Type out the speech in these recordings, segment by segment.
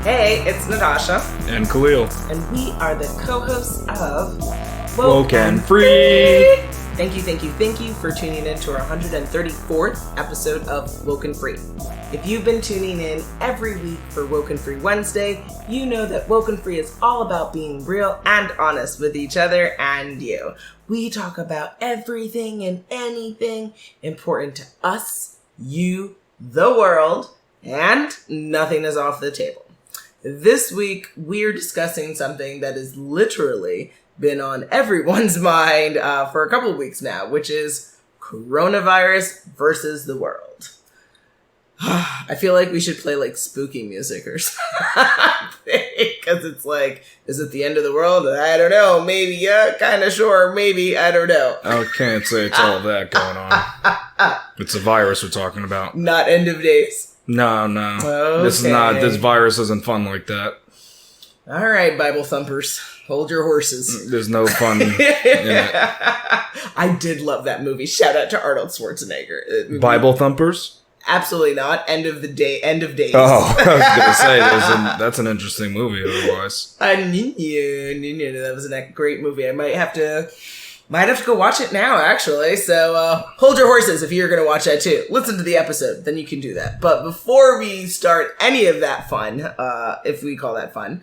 Hey, it's Natasha. And Khalil. And we are the co-hosts of WokeNFree. Thank you for tuning in to our 134th episode of WokeNFree. If you've been tuning in every week for WokeNFree Wednesday, you know that WokeNFree is all about being real and honest with each other and you. We talk about everything and anything important to us, you, the world, and nothing is off the table. This week, we're discussing something that has literally been on everyone's mind for a couple of weeks now, which is coronavirus versus the world. I feel like we should play like spooky music or something, because it's like, is it the end of the world? I don't know. Maybe, yeah, kind of sure. Maybe, I don't know. I can't say it's all that going on. It's a virus we're talking about. Not end of days. No. Okay. This virus isn't fun like that. All right, Bible thumpers. Hold your horses. There's no fun in it. I did love that movie. Shout out to Arnold Schwarzenegger. Bible thumpers? Absolutely not. End of days. Oh, I was going to say, that's an interesting movie otherwise. That was a great movie. I might have to go watch it now, actually. So hold your horses if you're going to watch that too. Listen to the episode, then you can do that. But before we start any of that fun, if we call that fun,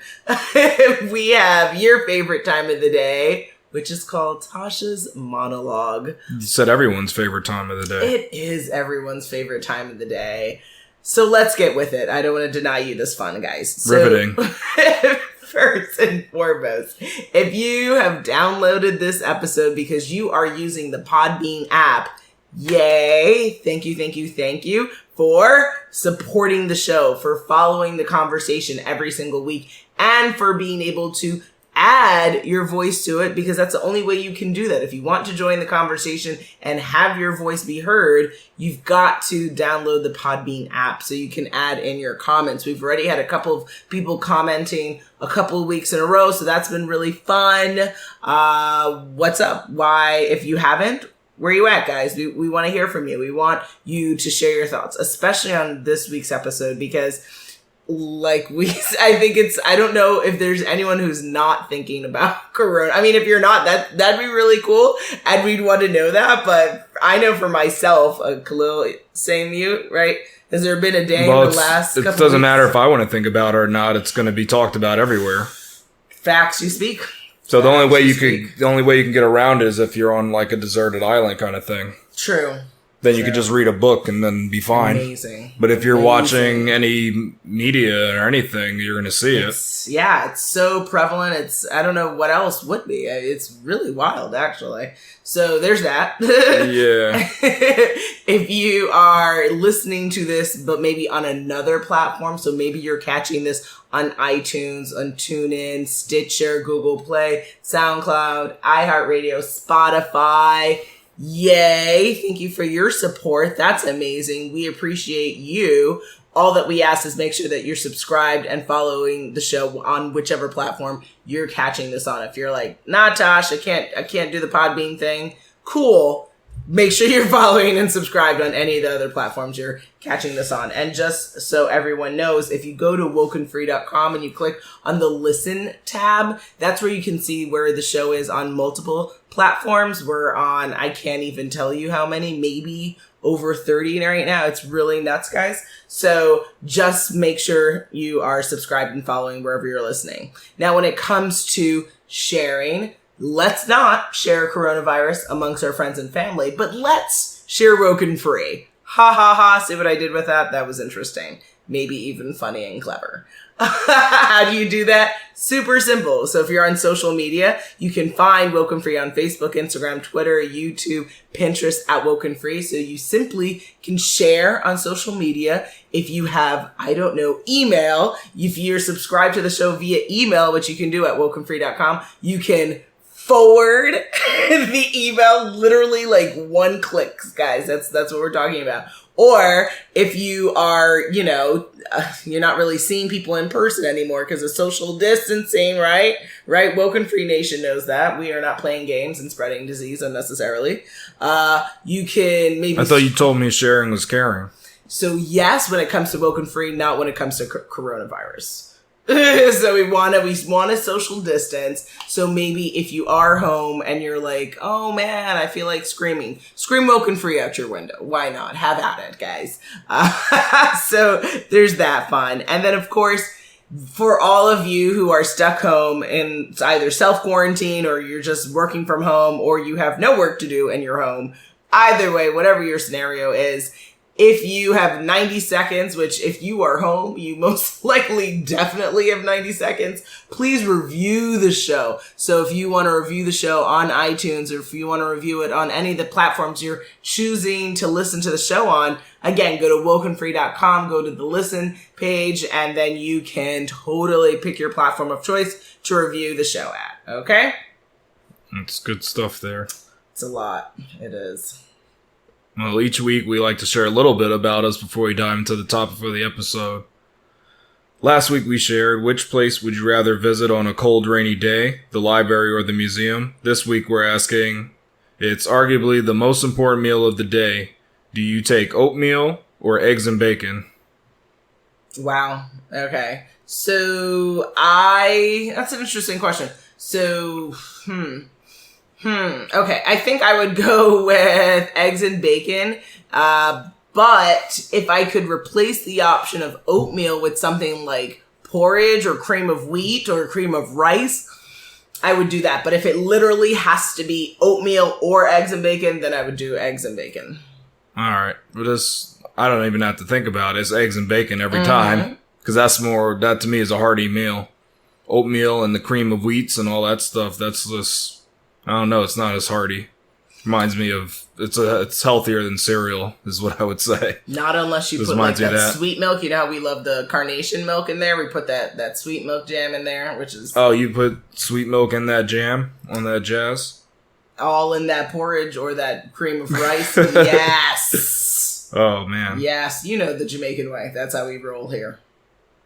we have your favorite time of the day, which is called Tasha's Monologue. You said everyone's favorite time of the day. It is everyone's favorite time of the day. So let's get with it. I don't want to deny you this fun, guys. Riveting. First and foremost, if you have downloaded this episode because you are using the Podbean app, yay! Thank you for supporting the show, for following the conversation every single week, and for being able to add your voice to it, because that's the only way you can do that. If you want to join the conversation and have your voice be heard, you've got to download the Podbean app so you can add in your comments. We've already had a couple of people commenting a couple of weeks in a row, so that's been really fun. What's up? Why, if you haven't, where you at, guys? We want to hear from you. We want you to share your thoughts, especially on this week's episode, because I don't know if there's anyone who's not thinking about Corona. I mean, if you're not, that'd be really cool, and we'd want to know that. But I know for myself, Khalil, same you, right? Has there been a day in the last couple weeks? It doesn't matter if I want to think about it or not. It's going to be talked about everywhere. Facts you speak. So the only way you can get around it is if you're on like a deserted island kind of thing. True. Then you could just read a book and then be fine. Amazing. But if you're watching any media or anything, you're going to see it. Yeah, it's so prevalent. I don't know what else would be. It's really wild, actually. So there's that. Yeah. If you are listening to this, but maybe on another platform, so maybe you're catching this on iTunes, on TuneIn, Stitcher, Google Play, SoundCloud, iHeartRadio, Spotify. Yay. Thank you for your support. That's amazing. We appreciate you. All that we ask is make sure that you're subscribed and following the show on whichever platform you're catching this on. If you're like, nah, Tosh, I can't do the Podbean thing. Cool. Make sure you're following and subscribed on any of the other platforms you're catching this on. And just so everyone knows, if you go to WokeNFree.com and you click on the Listen tab, that's where you can see where the show is on multiple platforms. We're on, I can't even tell you how many, maybe over 30 right now. It's really nuts, guys. So just make sure you are subscribed and following wherever you're listening. Now, when it comes to sharing, let's not share coronavirus amongst our friends and family, but let's share WokeNFree. Ha ha ha. See what I did with that? That was interesting. Maybe even funny and clever. How do you do that? Super simple. So if you're on social media, you can find WokeNFree on Facebook, Instagram, Twitter, YouTube, Pinterest at WokeNFree. So you simply can share on social media. If you have, email, if you're subscribed to the show via email, which you can do at WokeNFree.com, you can forward the email literally like one click, guys. That's what we're talking about. Or if you are, you're not really seeing people in person anymore because of social distancing, right? Right? WokeNFree Nation knows that. We are not playing games and spreading disease unnecessarily. You can maybe... I thought you told me sharing was caring. So yes, when it comes to WokeNFree, not when it comes to coronavirus. So we want to social distance. So maybe if you are home and you're like, oh man, I feel like scream WokeNFree out your window. Why not? Have at it, guys. So there's that fun. And then of course, for all of you who are stuck home in either self-quarantine or you're just working from home or you have no work to do and you're home, either way, whatever your scenario is, if you have 90 seconds, which if you are home, you most likely definitely have 90 seconds, please review the show. So if you want to review the show on iTunes or if you want to review it on any of the platforms you're choosing to listen to the show on, again, go to WokeNFree.com, go to the listen page, and then you can totally pick your platform of choice to review the show at. Okay? It's good stuff there. It's a lot. It is. Well, each week we like to share a little bit about us before we dive into the topic for the episode. Last week we shared which place would you rather visit on a cold, rainy day, the library or the museum. This week we're asking, it's arguably the most important meal of the day. Do you take oatmeal or eggs and bacon? Wow. Okay. So that's an interesting question. So, Okay, I think I would go with eggs and bacon. But if I could replace the option of oatmeal with something like porridge or cream of wheat or cream of rice, I would do that. But if it literally has to be oatmeal or eggs and bacon, then I would do eggs and bacon. All right. Well, I don't even have to think about it. It's eggs and bacon every time. Because that to me is a hearty meal. Oatmeal and the cream of wheats and all that stuff, that's just... I don't know, it's not as hearty. Reminds me of, it's healthier than cereal, is what I would say. Not unless you put like that sweet milk. You know how we love the carnation milk in there? We put that sweet milk jam in there, which is... Oh, you put sweet milk in that jam? On that jazz? All in that porridge or that cream of rice? Yes! Oh, man. Yes, you know the Jamaican way. That's how we roll here.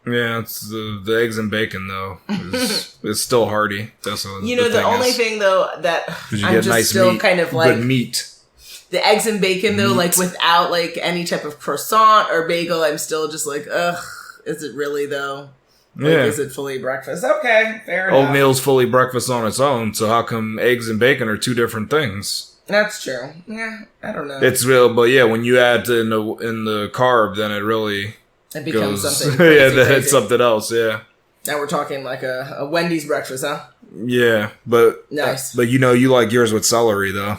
Yeah, it's the eggs and bacon though. It's still hearty. That's what the only thing though that I'm just nice still meat, kind of like good meat. The eggs and bacon though, like without like any type of croissant or bagel, I'm still just like, ugh. Is it really though? Like, yeah. Is it fully breakfast? Okay, fair enough. Oatmeal's fully breakfast on its own. So how come eggs and bacon are two different things? That's true. Yeah, I don't know. It's real, but yeah, when you add in the carb, then it really. It becomes something crazy, yeah, then it's something else, yeah. Now we're talking like a Wendy's breakfast, huh? Yeah, but... Nice. But you like yours with celery, though.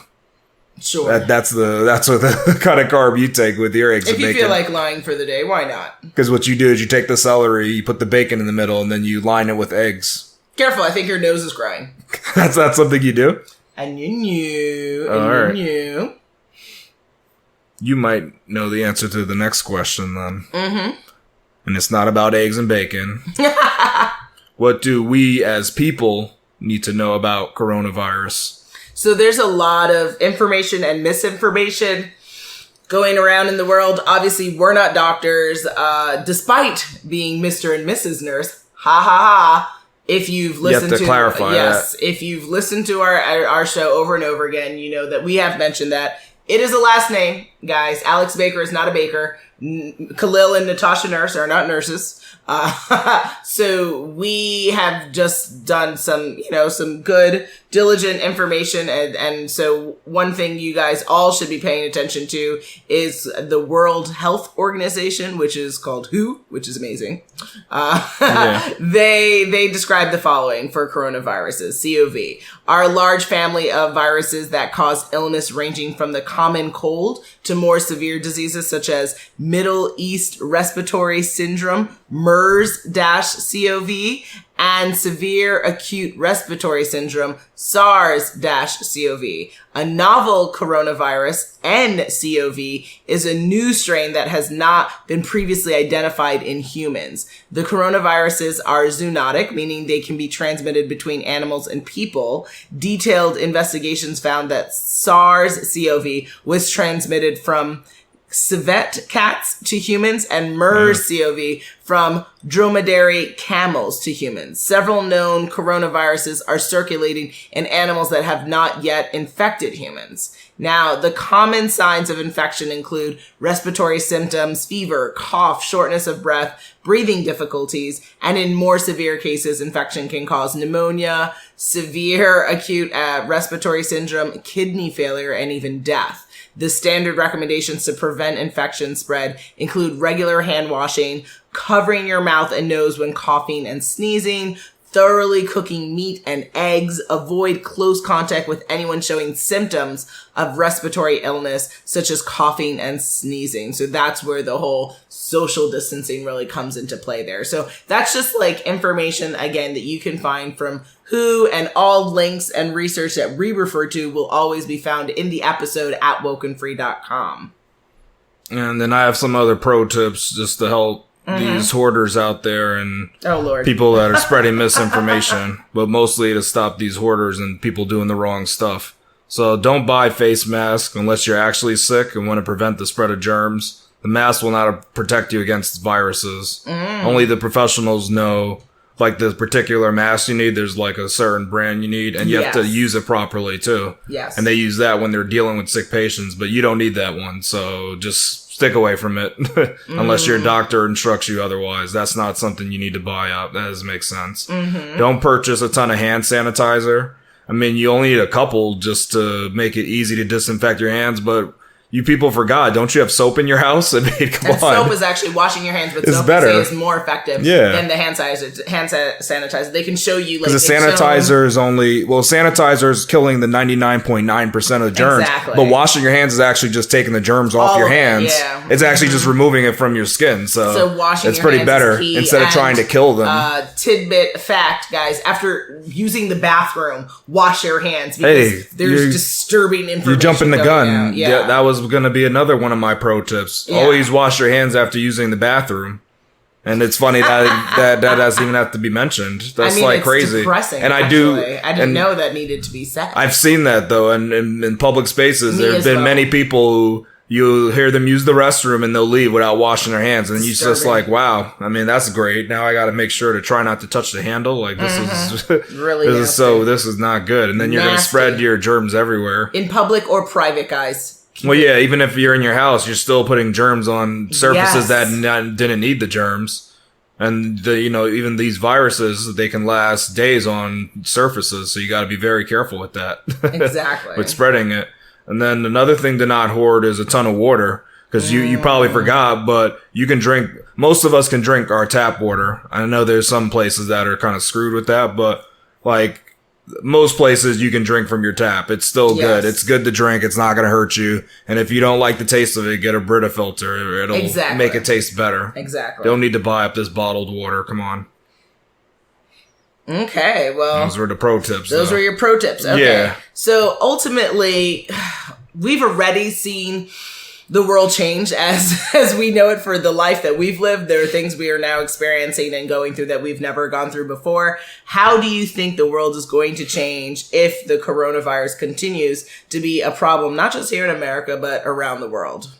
Sure. That's what the kind of carb you take with your eggs and bacon. If you feel like lying for the day, why not? Because what you do is you take the celery, you put the bacon in the middle, and then you line it with eggs. Careful, I think your nose is crying. That's not something you do? And you knew. All knew. You might know the answer to the next question, then. Mm-hmm. And it's not about eggs and bacon. What do we as people need to know about coronavirus? So there's a lot of information and misinformation going around in the world. Obviously, we're not doctors, despite being Mr. and Mrs. Nurse. Ha ha ha. If you've listened you have to clarify that. If you've listened to our show over and over again, you know that we have mentioned that it is a last name, guys. Alex Baker is not a baker. Khalil and Natasha Nurse are not nurses. So we have just done some good, diligent information. And so one thing you guys all should be paying attention to is the World Health Organization, which is called WHO, which is amazing. Yeah. They describe the following for coronaviruses, COV, are a large family of viruses that cause illness ranging from the common cold to more severe diseases such as Middle East Respiratory Syndrome, MERS-CoV, and severe acute respiratory syndrome, SARS-CoV. A novel coronavirus, nCoV, is a new strain that has not been previously identified in humans. The coronaviruses are zoonotic, meaning they can be transmitted between animals and people. Detailed investigations found that SARS-CoV was transmitted from civet cats to humans and MERS-CoV from dromedary camels to humans. Several known coronaviruses are circulating in animals that have not yet infected humans. Now, the common signs of infection include respiratory symptoms, fever, cough, shortness of breath, breathing difficulties, and in more severe cases, infection can cause pneumonia, severe acute respiratory syndrome, kidney failure, and even death. The standard recommendations to prevent infection spread include regular hand washing, covering your mouth and nose when coughing and sneezing, thoroughly cooking meat and eggs, avoid close contact with anyone showing symptoms of respiratory illness, such as coughing and sneezing. So that's where the whole social distancing really comes into play there. So that's just like information, again, that you can find from WHO, and all links and research that we refer to will always be found in the episode at WokeNFree.com. And then I have some other pro tips just to help these hoarders out there and people that are spreading misinformation, but mostly to stop these hoarders and people doing the wrong stuff. So don't buy face masks unless you're actually sick and want to prevent the spread of germs. The mask will not protect you against viruses. Only the professionals know, like, the particular mask you need. There's like a certain brand you need, and you have to use it properly too. Yes. And they use that when they're dealing with sick patients, but you don't need that one. So just stick away from it unless your doctor instructs you otherwise. That's not something you need to buy up. That doesn't make sense. Don't purchase a ton of hand sanitizer. I mean, you only need a couple just to make it easy to disinfect your hands, but you people forgot, don't you have soap in your house? I mean, come on. Soap is actually washing your hands with soap. Better. Is more effective than the hand sanitizer. They can show you, like, because the sanitizer is sanitizer is killing the 99.9% of germs. Exactly. But washing your hands is actually just taking the germs off your hands. Yeah. It's actually just removing it from your skin. So washing it's your pretty hands better is key. instead of trying to kill them. Tidbit fact, guys: after using the bathroom, wash your hands because there's disturbing information. You're jumping the gun. Out. Yeah, that was going to be another one of my pro tips. Always wash your hands after using the bathroom. And it's funny that doesn't even have to be mentioned. That's it's crazy. Depressing, and I didn't know that needed to be said. I've seen that though, and in public spaces, there have been many people who you hear them use the restroom and they'll leave without washing their hands, and you just like, wow. I mean, that's great. Now I got to make sure to try not to touch the handle. Like this is really this is not good, and then you're going to spread your germs everywhere in public or private, guys. Well, yeah, even if you're in your house, you're still putting germs on surfaces that didn't need the germs. And, even these viruses, they can last days on surfaces, so you got to be very careful with that. Exactly. With spreading it. And then another thing to not hoard is a ton of water, because you probably forgot, but you can drink, most of us can drink our tap water. I know there's some places that are kind of screwed with that, but, like, most places you can drink from your tap. It's still good. It's good to drink. It's not going to hurt you. And if you don't like the taste of it, get a Brita filter. It'll make it taste better. Exactly. Don't need to buy up this bottled water. Come on. Okay, well. Those were the pro tips. Those were your pro tips. Okay. Yeah. So ultimately, we've already seen the world change as we know it for the life that we've lived. There are things we are now experiencing and going through that we've never gone through before. How do you think the world is going to change if the coronavirus continues to be a problem, not just here in America, but around the world?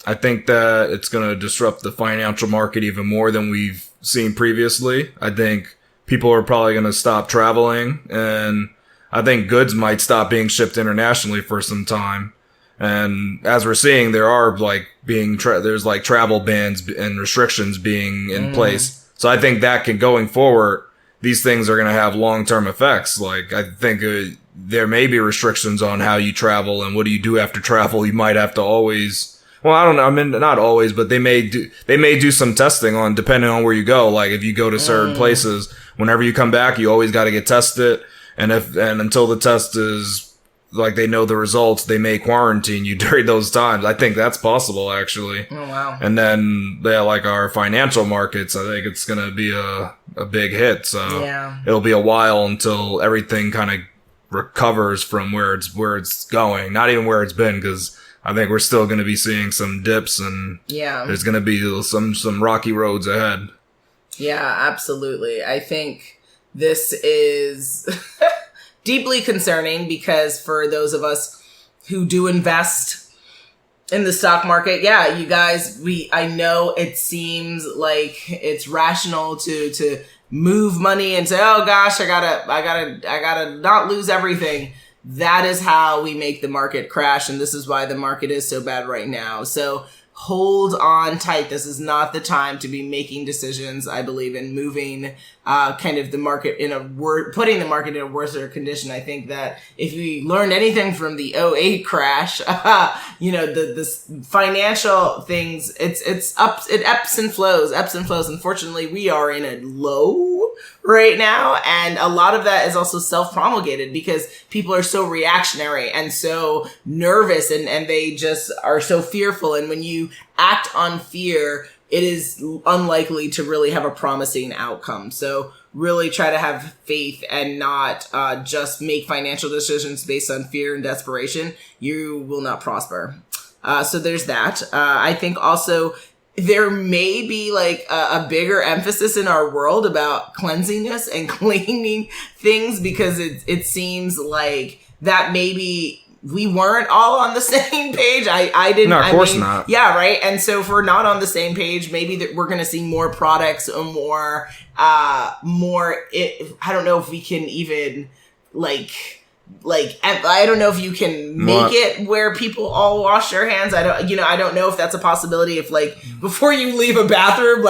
I think that it's going to disrupt the financial market even more than we've seen previously. I think people are probably going to stop traveling, and I think goods might stop being shipped internationally for some time. And as we're seeing, there are there's travel bans and restrictions being in place. So I think that going forward, these things are going to have long-term effects. Like, I think there may be restrictions on how you travel and what do you do after travel. You might have to always, well, I don't know. I mean, not always, but they may do some testing on, depending on where you go. Like, if you go to certain places, whenever you come back, you always got to get tested. And until the test is, like, they know the results, they may quarantine you during those times. I think that's possible, actually. Oh, wow. And then, like our financial markets, I think it's going to be a big hit. So it'll be a while until everything kind of recovers from where it's going. Not even where it's been, because I think we're still going to be seeing some dips, and there's going to be some rocky roads ahead. Yeah, absolutely. I think this is deeply concerning, because for those of us who do invest in the stock market, you guys, I know it seems like it's rational to move money and say, oh gosh, I gotta not lose everything. that is how we make the market crash. And this is why the market is so bad right now. So hold on tight. This is not the time to be making decisions. I believe in moving kind of the market putting the market in a worse condition. I think that if we learned anything from the '08 crash, the financial things, it ebbs and flows. Unfortunately, we are in a low right now, and a lot of that is also self-promulgated because people are so reactionary and so nervous, and they just are so fearful. And when you act on fear, it is unlikely to really have a promising outcome. So really try to have faith and not just make financial decisions based on fear and desperation. You will not prosper. So there's that. I think also there may be like a bigger emphasis in our world about cleansiness and cleaning things, because it seems like that maybe we weren't all on the same page. I didn't. No, of course not. Yeah, right. And so if we're not on the same page, maybe that we're going to see more products or more. I don't know if we can even I don't know if you can make it where people all wash their hands. I don't know if that's a possibility. If before you leave a bathroom,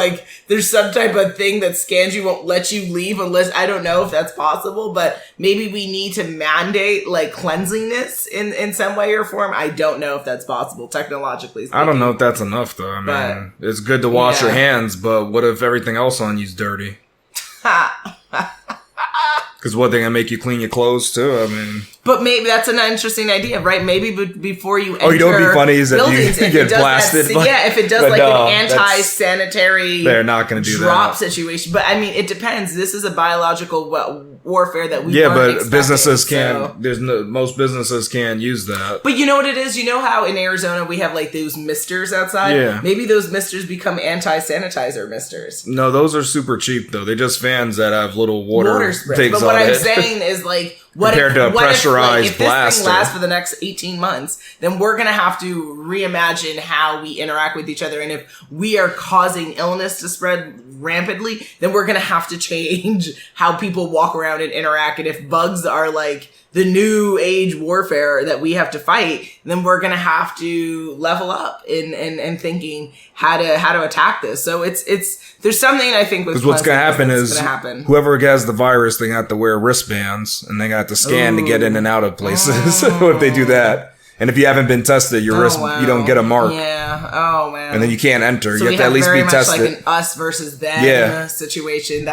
there's some type of thing that scans you, won't let you leave unless, I don't know if that's possible, but maybe we need to mandate cleanliness in some way or form. I don't know if that's possible technologically speaking. I don't know if that's enough though. I mean, it's good to wash your hands, but what if everything else on you's dirty? Because what, they're going to make you clean your clothes too? I mean... But maybe that's an interesting idea, right? Maybe before you enter you know what'd be funny is that buildings, you get blasted. If it does an anti-sanitary they're not going to do drop that. situation. But I mean, it depends. This is a biological warfare that we businesses can't. Most businesses can't use that. But you know what it is? You know how in Arizona we have those misters outside? Yeah. Maybe those misters become anti-sanitizer misters. No, those are super cheap though. They're just fans that have little water sprays. But what I'm saying is compared to a pressurized if blaster. This thing lasts for the next 18 months, then we're going to have to reimagine how we interact with each other. And if we are causing illness to spread rampantly, then we're going to have to change how people walk around and interact. And if bugs are the new age warfare that we have to fight, then we're going to have to level up in thinking how to attack this. So there's something I think with, because what's going to happen is whoever has the virus, they have to wear wristbands and they got to scan to get in and out of places. If they do that. And if you haven't been tested, you don't get a mark. Yeah. Oh man. And then you can't enter. So you have to at least be tested. Like an us versus them situation.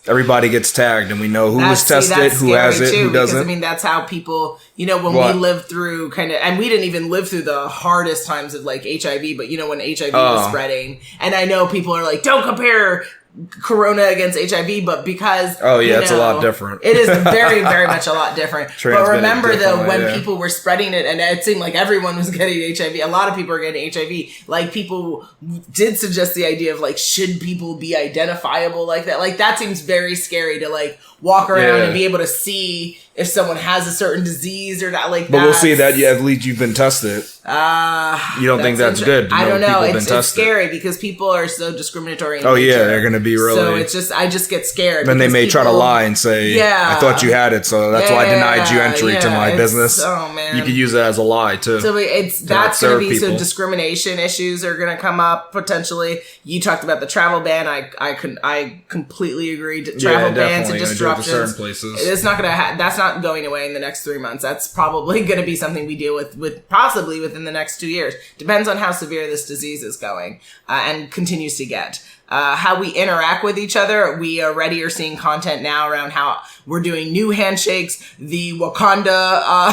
Everybody gets tagged, and we know who was tested, who has it, who doesn't. Because, that's how people, when we lived through and we didn't even live through the hardest times of HIV, but when HIV was spreading, and I know people are don't compare Corona against HIV, but because it's a lot different. It is very, very much a lot different. But remember though, when people were spreading it, and it seemed like everyone was getting HIV, a lot of people are getting HIV. People did suggest the idea of should people be identifiable like that? That seems very scary to walk around and be able to see if someone has a certain disease or not. But we'll see that at least you've been tested. You don't think that's good? I don't know. It's scary because people are so discriminatory. They're going to be really. So it's just, I just get scared. Then they may try to lie and say, I thought you had it, so that's why I denied you entry to my business. Oh man, you could use that as a lie too. So that's going to be so discrimination issues are going to come up potentially. You talked about the travel ban. I completely agree. Travel bans and disruptions. Certain places. It's not going to. That's not going away in the next 3 months. That's probably going to be something we deal with possibly within the next 2 years. Depends on how severe this disease is going and continues to get. How we interact with each other. We already are seeing content now around how we're doing new handshakes. The Wakanda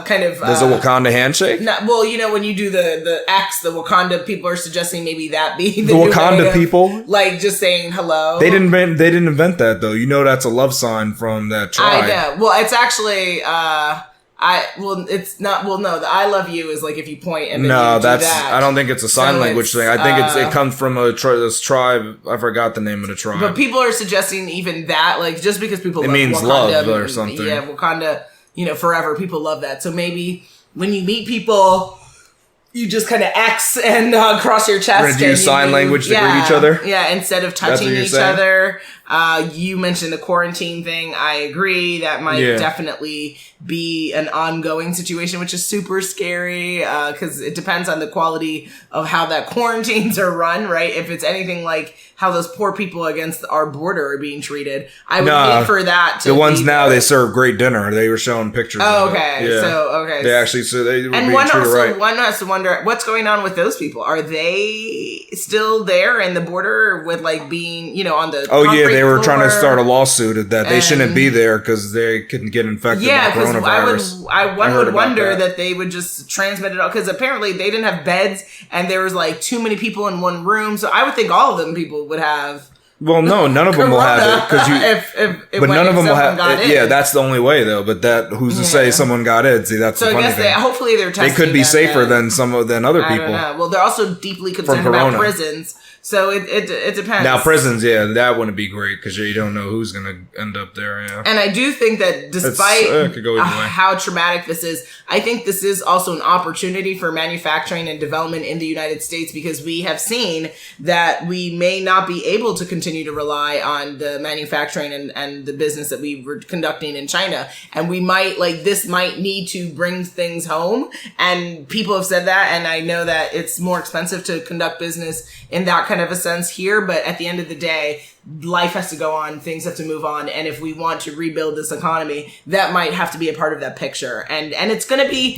kind of. There's a Wakanda handshake? When you do the X, the Wakanda people are suggesting maybe that be the Wakanda people, just saying hello. They didn't invent that though. That's a love sign from that tribe. I know. Well, it's actually. It's not. Well, no. The "I love you" is if you point and then you do that. I don't think it's a sign language thing. I think it comes from this tribe. I forgot the name of the tribe. But people are suggesting even that, just because people love means Wakanda, love or something. Yeah, Wakanda. Forever. People love that. So maybe when you meet people you just kind of X and cross your chest. We're gonna use sign language to greet each other? Yeah, instead of touching each other. You mentioned the quarantine thing. I agree. That might definitely be an ongoing situation, which is super scary because it depends on the quality of how that quarantines are run, right? If it's anything like how those poor people against our border are being treated, I would hate for that to the ones now, they serve great dinner. They were showing pictures of okay. it. Yeah. So, okay. They actually, so they were and being one treated right. one has to wonder, what's going on with those people? Are they still there in the border with like being, on the they were trying to start a lawsuit at that. They shouldn't be there because they couldn't get infected with coronavirus. One would wonder that they would just transmit it all because apparently they didn't have beds and there was like too many people in one room. So I would think all of them people would have. Well, no, none of them will have it because but none of them will have it. Yeah, that's the only way though. But who's to say someone got it? See, that's the funny thing. So hopefully they're testing. They could be safer than other people. I don't know. Well, they're also deeply concerned about prisons. So it depends. Now prisons, that wouldn't be great because you don't know who's going to end up there. Yeah. And I do think that despite how traumatic this is, I think this is also an opportunity for manufacturing and development in the United States because we have seen that we may not be able to continue to rely on the manufacturing and the business that we were conducting in China. And we might, this might need to bring things home. And people have said that. And I know that it's more expensive to conduct business in that kind of a sense here, but at the end of the day, life has to go on, things have to move on, and if we want to rebuild this economy, that might have to be a part of that picture. And it's going to be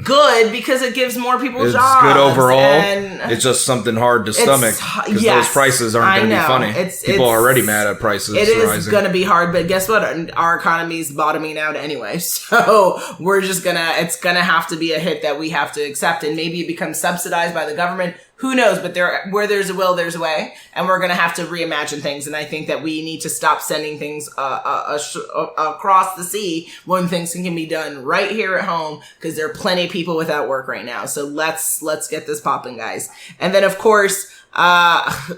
good because it gives more people jobs. It's good overall. And it's just something hard to stomach because those prices aren't going to be funny. People are already mad at prices rising. It is going to be hard, but guess what? Our economy is bottoming out anyway. So we're just it's going to have to be a hit that we have to accept, and maybe it becomes subsidized by the government. Who knows? But where there's a will, there's a way. And we're going to have to reimagine things. And I think that we need to stop sending things across the sea when things can be done right here at home because there are plenty of people without work right now. So let's get this popping, guys. And then, of course,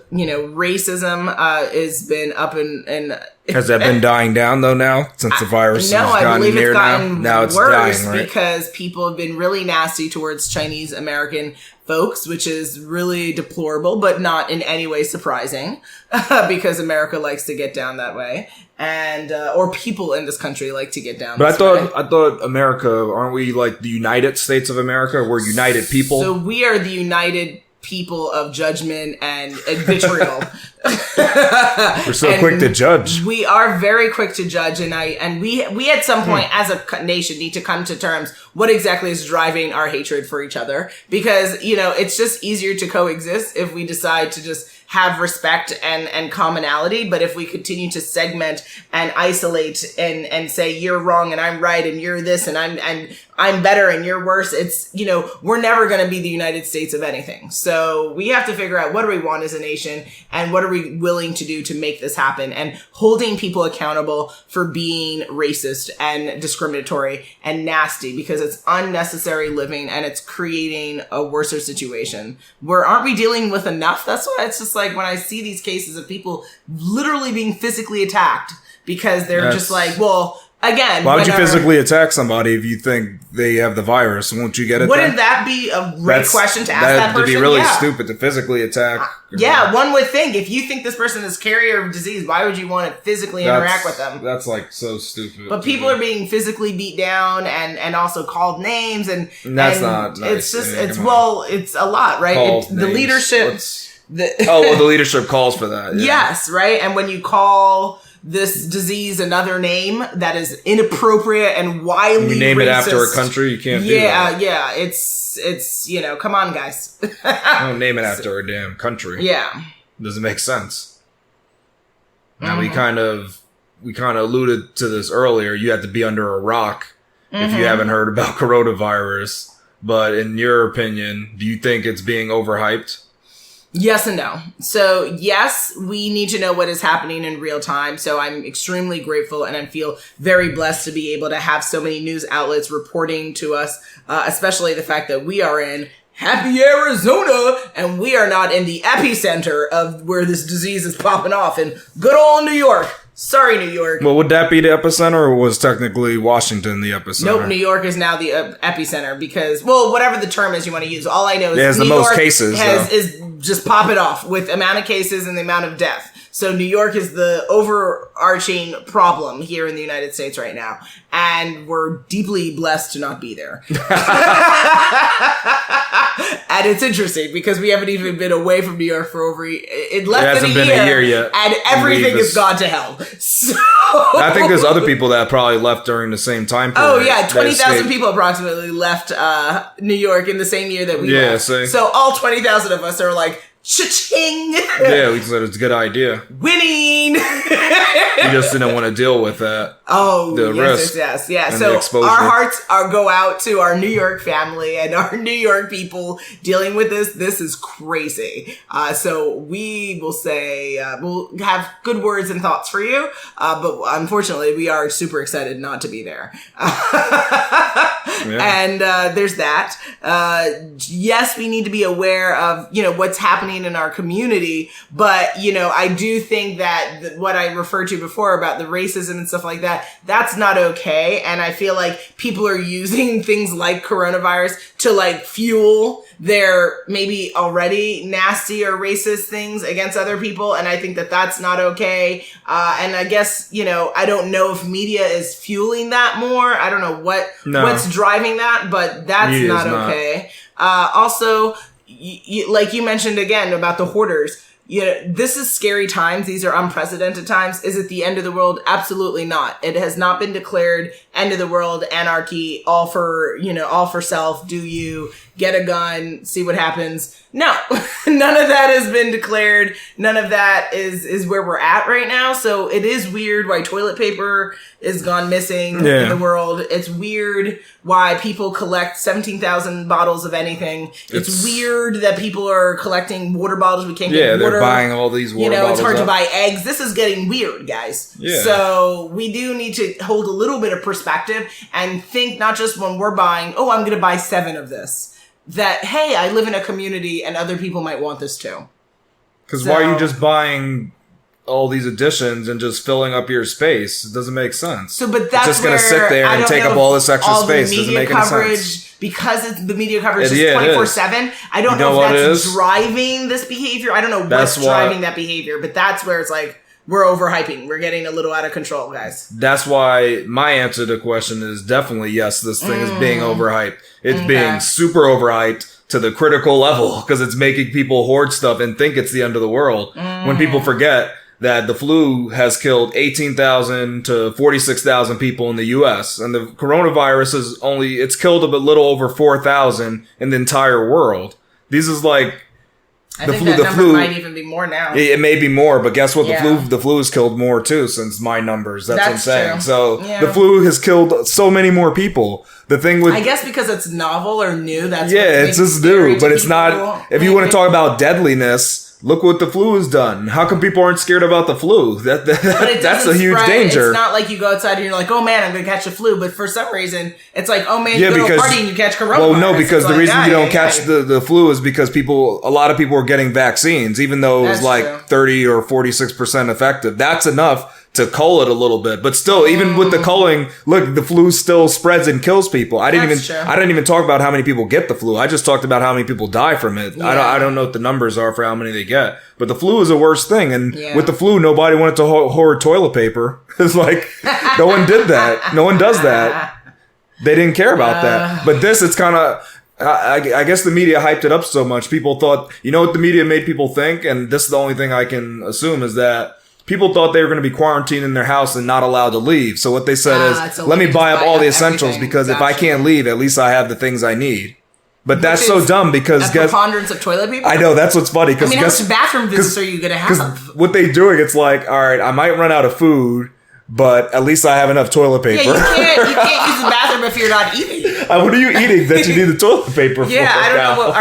racism has been up and has that been dying down though now since the virus has gotten here now it's worse dying, right? Because people have been really nasty towards Chinese American folks, which is really deplorable, but not in any way surprising because America likes to get down that way. And, or people in this country like to get down. But I thought America, aren't we like the United States of America? We're united people. So we are the united people of judgment and vitriol. We're so quick to judge. We are very quick to judge, and we at some point as a nation need to come to terms what exactly is driving our hatred for each other, because it's just easier to coexist if we decide to just have respect and commonality. But if we continue to segment and isolate and say you're wrong and I'm right and you're this and I'm better and you're worse, it's we're never going to be the United States of anything. So we have to figure out what do we want as a nation and what are we willing to do to make this happen, and holding people accountable for being racist and discriminatory and nasty, because it's unnecessary living and it's creating a worse situation. Aren't we dealing with enough? That's why it's just like when I see these cases of people literally being physically attacked because they're just like, well, again, why would you physically attack somebody if you think they have the virus? Won't you get it? Wouldn't that be a great question to ask that person? That'd be really stupid to physically attack. One would think if you think this person is carrier of disease, why would you want to physically interact with them? That's like so stupid. But people are being physically beat down and also called names, and that's not nice. It's just it's a lot, right? The leadership. The leadership calls for that. Yeah. Yes, right. And when you call this disease another name that is inappropriate and widely you name racist. It after a country, you can't do that. Yeah, it's come on, guys. Don't name it after a damn country. Yeah. Doesn't make sense. Now we kind of alluded to this earlier. You have to be under a rock if you haven't heard about coronavirus. But in your opinion, do you think it's being overhyped? Yes and no. So yes, we need to know what is happening in real time. So I'm extremely grateful and I feel very blessed to be able to have so many news outlets reporting to us, especially the fact that we are in happy Arizona and we are not in the epicenter of where this disease is popping off in good old New York. Sorry, New York. Well, would that be the epicenter, or was technically Washington the epicenter? Nope, New York is now the epicenter because, well, whatever the term is you want to use. All I know is it has New the most York cases, is just pop it off with amount of cases and the amount of death. So New York is the overarching problem here in the United States right now. And we're deeply blessed to not be there. And it's interesting because we haven't even been away from New York for over less than a year yet. And everything has gone to hell. So I think there's other people that probably left during the same time period. Oh yeah, 20,000 people approximately left New York in the same year that we left. So all 20,000 of us are like, cha-ching! Yeah, we said it's a good idea. Winning! We just didn't want to deal with that. Oh, the risk. Yes. So our hearts go out to our New York family and our New York people dealing with this. This is crazy. So we will say, we'll have good words and thoughts for you. But unfortunately, we are super excited not to be there. And there's that. Yes, we need to be aware of, what's happening in our community. But, I do think that what I referred to before about the racism and stuff like that, that's not okay. And I feel like people are using things like coronavirus to fuel their maybe already nasty or racist things against other people. And I think that that's not okay. And I guess, I don't know if media is fueling that more. I don't know what's driving that, but that's media not okay. Also, like you mentioned again about the hoarders. This is scary times. These are unprecedented times. Is it the end of the world? Absolutely not. It has not been declared end of the world, anarchy, all for self. Do you get a gun, see what happens? No, none of that has been declared. None of that is where we're at right now. So it is weird why toilet paper is gone missing in the world. It's weird why people collect 17,000 bottles of anything. It's weird that people are collecting water bottles. We can't get water. They're buying all these water bottles. It's hard to buy eggs. This is getting weird, guys. Yeah. So we do need to hold a little bit of perspective and think not just when we're buying, I'm going to buy 7 of this. That, hey, I live in a community and other people might want this too. Because why are you just buying all these editions and just filling up your space? It doesn't make sense. So, but that's just going to sit there and take up all this extra space. Doesn't make any sense. Because the media coverage is 24/7. I don't know if that's driving this behavior. I don't know what's driving that behavior, but that's where it's like, we're overhyping. We're getting a little out of control, guys. That's why my answer to the question is definitely yes, this thing is being overhyped. It's being super overhyped to the critical level because it's making people hoard stuff and think it's the end of the world. When people forget that the flu has killed 18,000 to 46,000 people in the U.S. and the coronavirus it's killed a little over 4,000 in the entire world. These is like, I think that number might even be more now. It may be more, but guess what? The flu has killed more too since my numbers. That's what I'm saying. True. So the flu has killed so many more people. The thing with, I guess because it's novel or new. That's it's just new, but it's not. If you want to talk about deadliness, look what the flu has done. How come people aren't scared about the flu? That's a huge danger. It's not like you go outside and you're like, oh man, I'm going to catch the flu. But for some reason, it's like, oh man, you go to a party and you catch coronavirus. Well, no, because the reason you don't catch the flu is because a lot of people are getting vaccines, even though it was 30 or 46% effective. That's enough to cull it a little bit, but still, even with the culling, look, the flu still spreads and kills people. I didn't even talk about how many people get the flu. I just talked about how many people die from it. Yeah. I don't know what the numbers are for how many they get, but the flu is the worst thing. And with the flu, nobody wanted to hoard toilet paper. It's like no one did that. No one does that. They didn't care about that. But this, it's kind of. I guess the media hyped it up so much. People thought, what the media made people think, and this is the only thing I can assume is that. People thought they were going to be quarantined in their house and not allowed to leave. So what they said is, let me buy up all the essentials because if I can't leave, at least I have the things I need. But that's so dumb because... A preponderance of toilet paper? I know, that's what's funny. How much bathroom visits are you going to have? Because what they're doing, it's like, all right, I might run out of food, but at least I have enough toilet paper. Yeah, you can't use the bathroom if you're not eating. What are you eating that you need the toilet paper for? Yeah, I don't know.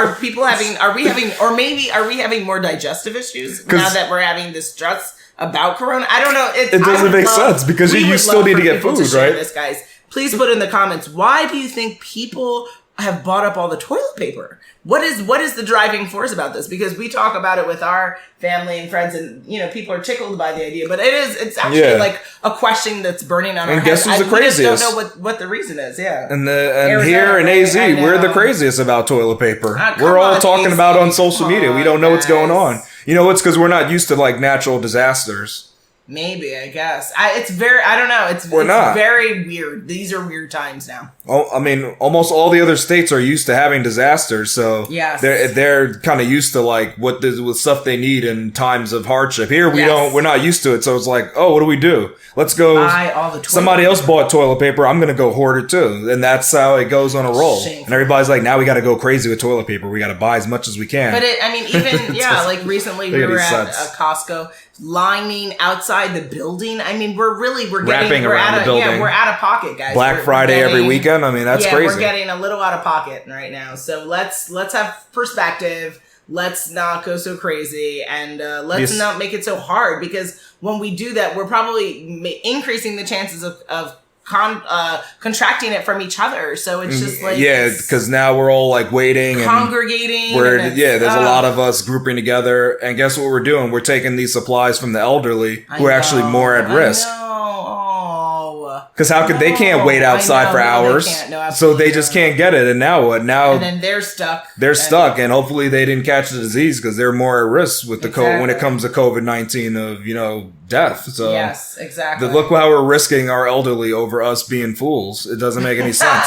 Are we having more digestive issues now that we're having this stress about corona? I don't know. It doesn't make sense because you still need to get food, right? This, guys. Please put in the comments, why do you think people have bought up all the toilet paper. What is the driving force about this? Because we talk about it with our family and friends, and people are tickled by the idea. But it's actually like a question that's burning on our heads. And guess who's the craziest? We just don't know what the reason is. Yeah. And here in AZ, we're the craziest about toilet paper. We're all talking about on social media. We don't know what's going on. It's because we're not used to like natural disasters. Maybe, I guess. I don't know. It's very weird. These are weird times now. Oh, I mean, almost all the other states are used to having disasters, so yes. they're kind of used to like what stuff they need in times of hardship. Here we're not used to it, so it's like, oh, what do we do? Let's go buy all the toilet somebody else bought toilet paper. I'm gonna go hoard it too, and that's how it goes on a roll. Shameful. And everybody's like, now we got to go crazy with toilet paper. We got to buy as much as we can. But even like recently we were at Costco lining outside the building. I mean, we're out of pocket, guys. Black Friday every weekend. I mean, that's crazy. We're getting a little out of pocket right now. So let's have perspective. Let's not go so crazy, and let's not make it so hard, because when we do that, we're probably increasing the chances of contracting it from each other. So it's just like because now we're all like waiting, congregating. There's a lot of us grouping together, and guess what we're doing? We're taking these supplies from the elderly who are actually more at risk. Because they can't wait outside for hours, so they just can't get it. And now what? And then they're stuck. They're stuck, and hopefully they didn't catch the disease because they're more at risk with the COVID when it comes to COVID-19 of death. So yes, exactly. Look how we're risking our elderly over us being fools. It doesn't make any sense.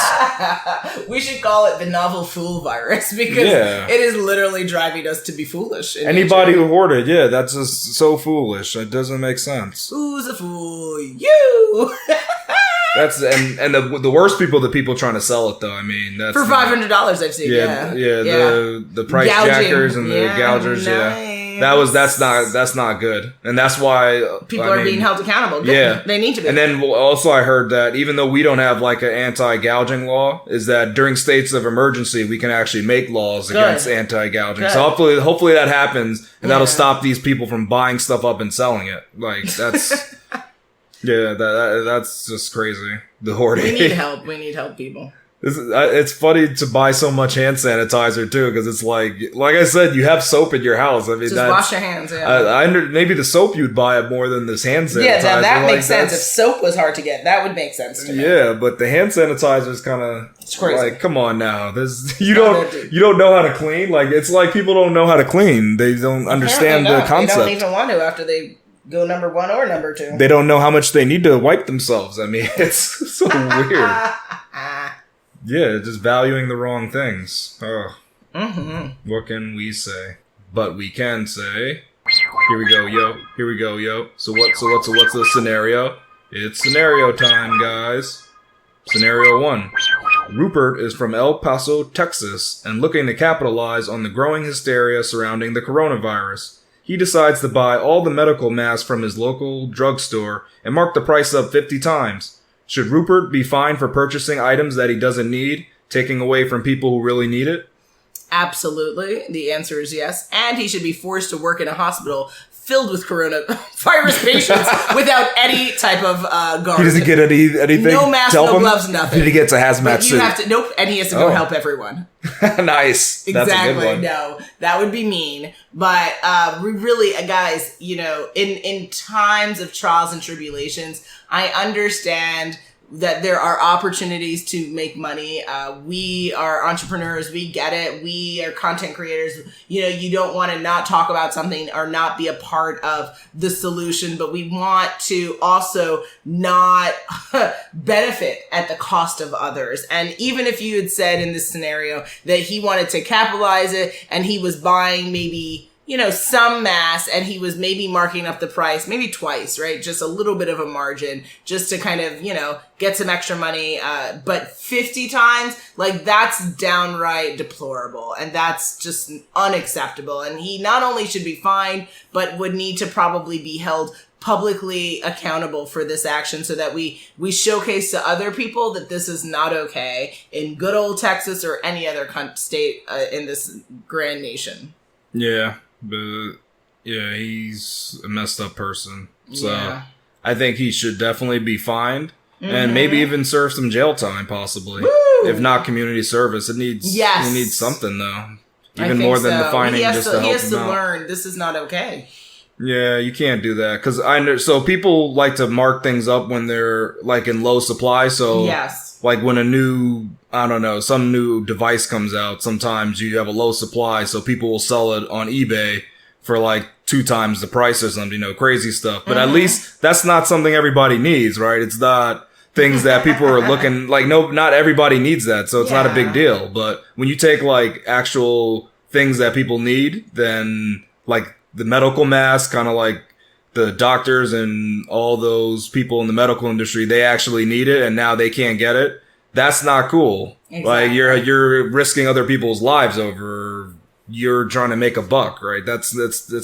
We should call it the novel fool virus, because it is literally driving us to be foolish. Anybody who hoarded, that's just so foolish. It doesn't make sense. Who's a fool? You. That's the worst people, the people trying to sell it though. I mean, that's for $500 I've seen. The price jackers and the gougers. Nice. That's not good, and that's why people are being held accountable. They need to be. And then also I heard that even though we don't have like an anti-gouging law, is that during states of emergency we can actually make laws against anti-gouging. Good. So hopefully that happens, and that'll stop these people from buying stuff up and selling it. Like that's. Yeah, that's just crazy. The hoarding. We need help. We need help, people. It's funny to buy so much hand sanitizer too, because it's like I said, you have soap in your house. I mean, just wash your hands. Yeah. Maybe the soap you'd buy it more than this hand sanitizer. Yeah, that makes sense. If soap was hard to get, that would make sense to me. Yeah, but the hand sanitizer is kind of crazy. Like, come on now, you don't know how to clean. Like, it's like people don't know how to clean. They don't understand the concept. They don't even want to after they go number 1 or number 2. They don't know how much they need to wipe themselves. I mean, it's so weird. Yeah, just valuing the wrong things. Oh. Mm-hmm. What can we say? But we can say, here we go, yo. So what's the scenario? It's scenario time, guys. Scenario 1. Rupert is from El Paso, Texas, and looking to capitalize on the growing hysteria surrounding the coronavirus. He decides to buy all the medical masks from his local drugstore and mark the price up 50 times. Should Rupert be fined for purchasing items that he doesn't need, taking away from people who really need it? Absolutely. The answer is yes. And he should be forced to work in a hospital filled with coronavirus patients without any type of guard. He doesn't get anything? No mask, no gloves, nothing. He gets a hazmat suit. And he has to go help everyone. Nice. Exactly. That's a good one. No, that would be mean. But we really, guys, in times of trials and tribulations, I understand that there are opportunities to make money. We are entrepreneurs. We get it. We are content creators. You don't want to not talk about something or not be a part of the solution, but we want to also not benefit at the cost of others. And even if you had said in this scenario that he wanted to capitalize it and he was buying maybe some mass, and he was maybe marking up the price, maybe twice, right? Just a little bit of a margin just to kind of, get some extra money. But 50 times, like, that's downright deplorable, and that's just unacceptable. And he not only should be fined, but would need to probably be held publicly accountable for this action so that we showcase to other people that this is not okay in good old Texas or any other state in this grand nation. Yeah. But he's a messed up person. So I think he should definitely be fined and maybe even serve some jail time, possibly. Woo! if not community service. It needs, yes. It needs something though. Even more than the fining just to help him out. He has to learn this is not okay. Yeah, you can't do that because I know. So people like to mark things up when they're like in low supply. So yes, like when a new, I don't know, some new device comes out, sometimes you have a low supply, so people will sell it on eBay for like 2 times the price or something, crazy stuff. But at least that's not something everybody needs, right? It's not things that people are looking like. No, not everybody needs that, so it's not a big deal. But when you take like actual things that people need, then like the medical mask, kind of like the doctors and all those people in the medical industry, they actually need it and now they can't get it. That's not cool. Exactly. Like you're risking other people's lives over, you're trying to make a buck, right? That's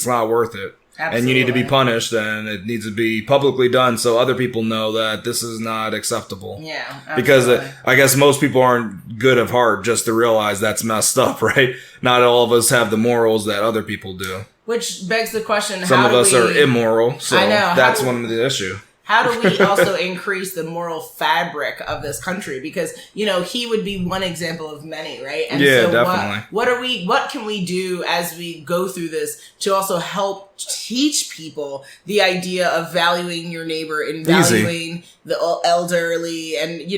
not worth it. Absolutely. And you need to be punished, and it needs to be publicly done so other people know that this is not acceptable. Yeah, absolutely. Because I guess most people aren't good of heart just to realize that's messed up, right? Not all of us have the morals that other people do. Which begs the question, some of us are immoral, so I know, that's one of the issue. How do we also increase the moral fabric of this country? Because, he would be one example of many, right? And yeah, so definitely. what can we do as we go through this to also help teach people the idea of valuing your neighbor and valuing the elderly and,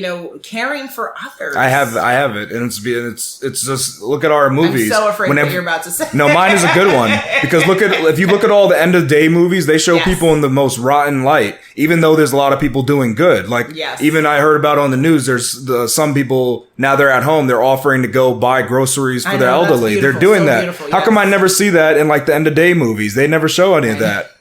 caring for others? I have it. And it's just, look at our movies. I'm so afraid what you're about to say. No, mine is a good one. Because if you look at all the end of day movies, they show people in the most rotten light, even though there's a lot of people doing good. Like, even I heard about on the news, there's some people, now they're at home, they're offering to go buy groceries for their elderly. They're doing that. How come I never see that in like the end of day movies? They never show any of that.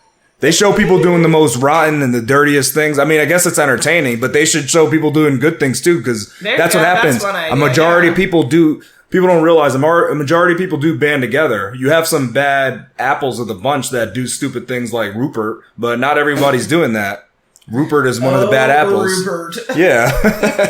They show people doing the most rotten and the dirtiest things. I mean, I guess it's entertaining, but they should show people doing good things too, because that's what happens. A majority of people do. People don't realize a majority of people do band together. You have some bad apples of the bunch that do stupid things like Rupert, but not everybody's doing that. Rupert is one of the bad apples. Rupert. Yeah.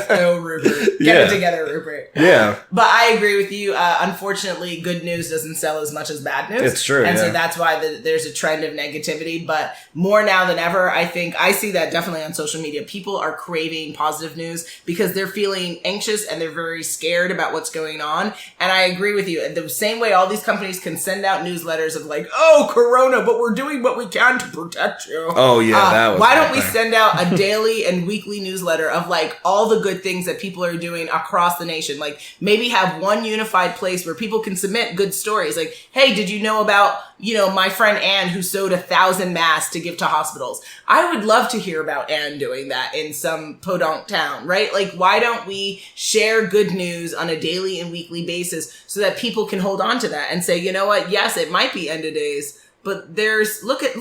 Oh, Rupert. Get it together, Rupert. Yeah. But I agree with you. Unfortunately, good news doesn't sell as much as bad news. It's true. And so that's why there's a trend of negativity. But more now than ever, I think I see that definitely on social media. People are craving positive news because they're feeling anxious and they're very scared about what's going on. And I agree with you. The same way all these companies can send out newsletters of like, oh, Corona, but we're doing what we can to protect you. Oh, yeah. That was why don't we send out a daily and weekly newsletter of like all the good things that people are doing across the nation? Like maybe have one unified place where people can submit good stories. Like, hey, did you know about, my friend Ann who sewed 1,000 masks to give to hospitals? I would love to hear about Ann doing that in some podunk town, right? Like, why don't we share good news on a daily and weekly basis so that people can hold on to that and say, you know what? Yes, it might be end of days, but there's, look at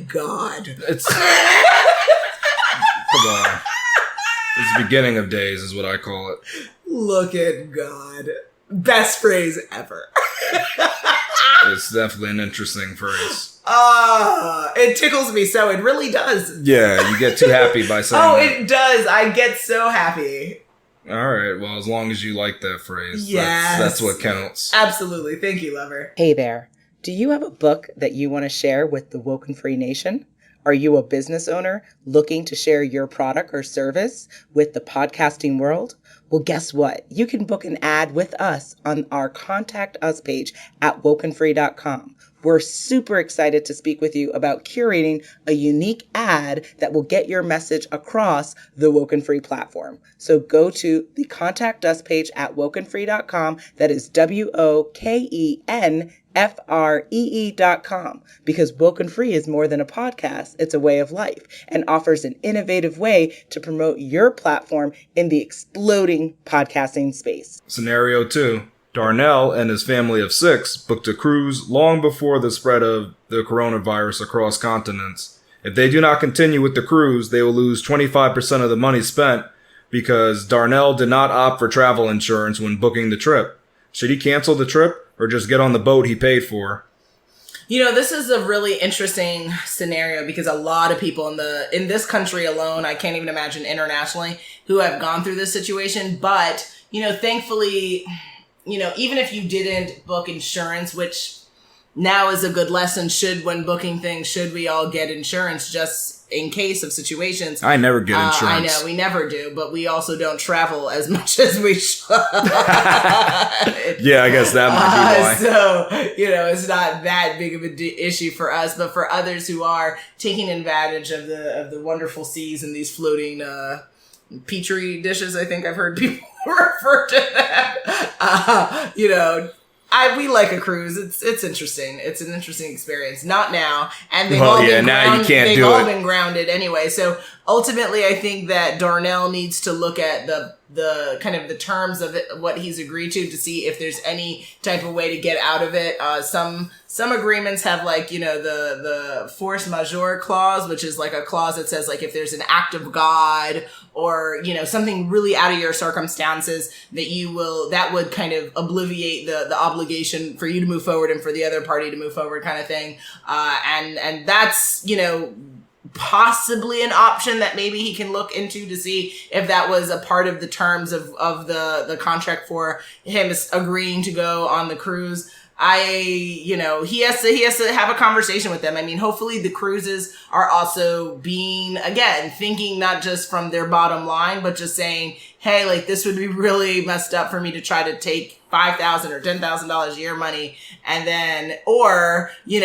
God. It's... Come on. It's the beginning of days is what I call it. Look at God. Best phrase ever. It's definitely an interesting phrase. It tickles me so. It really does. Yeah, you get too happy by saying that. It does. I get so happy. All right. Well, as long as you like that phrase, yes. That's what counts. Absolutely. Thank you, lover. Hey there. Do you have a book that you want to share with the WokeNFree Nation? Are you a business owner looking to share your product or service with the podcasting world? Well, guess what? You can book an ad with us on our Contact Us page at WokeNFree.com. We're super excited to speak with you about curating a unique ad that will get your message across the WokeNFree platform. So go to the Contact Us page at WokeNFree.com. That is WokenFree.com, because WokeNFree is more than a podcast. It's a way of life and offers an innovative way to promote your platform in the exploding podcasting space. Scenario 2. Darnell and his family of 6 booked a cruise long before the spread of the coronavirus across continents. If they do not continue with the cruise, they will lose 25% of the money spent because Darnell did not opt for travel insurance when booking the trip. Should he cancel the trip or just get on the boat he paid for? This is a really interesting scenario because a lot of people in this country alone, I can't even imagine internationally, who have gone through this situation. But, thankfully, even if you didn't book insurance, which now is a good lesson. When booking things, should we all get insurance just in case of situations? I never get insurance. I know, we never do, but we also don't travel as much as we should. Yeah, I guess that might be why. So, it's not that big of an issue for us, but for others who are taking advantage of the wonderful seas and these floating petri dishes, I think I've heard people refer to them. We like a cruise. It's interesting. It's an interesting experience. Not now, and they've all been now you can't they've do all it. been grounded anyway. So ultimately, I think that Darnell needs to look at the kind of the terms of it, what he's agreed to see if there's any type of way to get out of it. Some agreements have the force majeure clause, which is like a clause that says like if there's an act of God or something really out of your circumstances that would kind of obviate the obligation for you to move forward and for the other party to move forward, kind of thing. And that's possibly an option that maybe he can look into to see if that was a part of the terms of the contract for him agreeing to go on the cruise. He has to have a conversation with them. I mean, hopefully the cruises are also thinking not just from their bottom line, but just saying, hey, like this would be really messed up for me to try to take $5,000 or $10,000 a year money, and then, or, you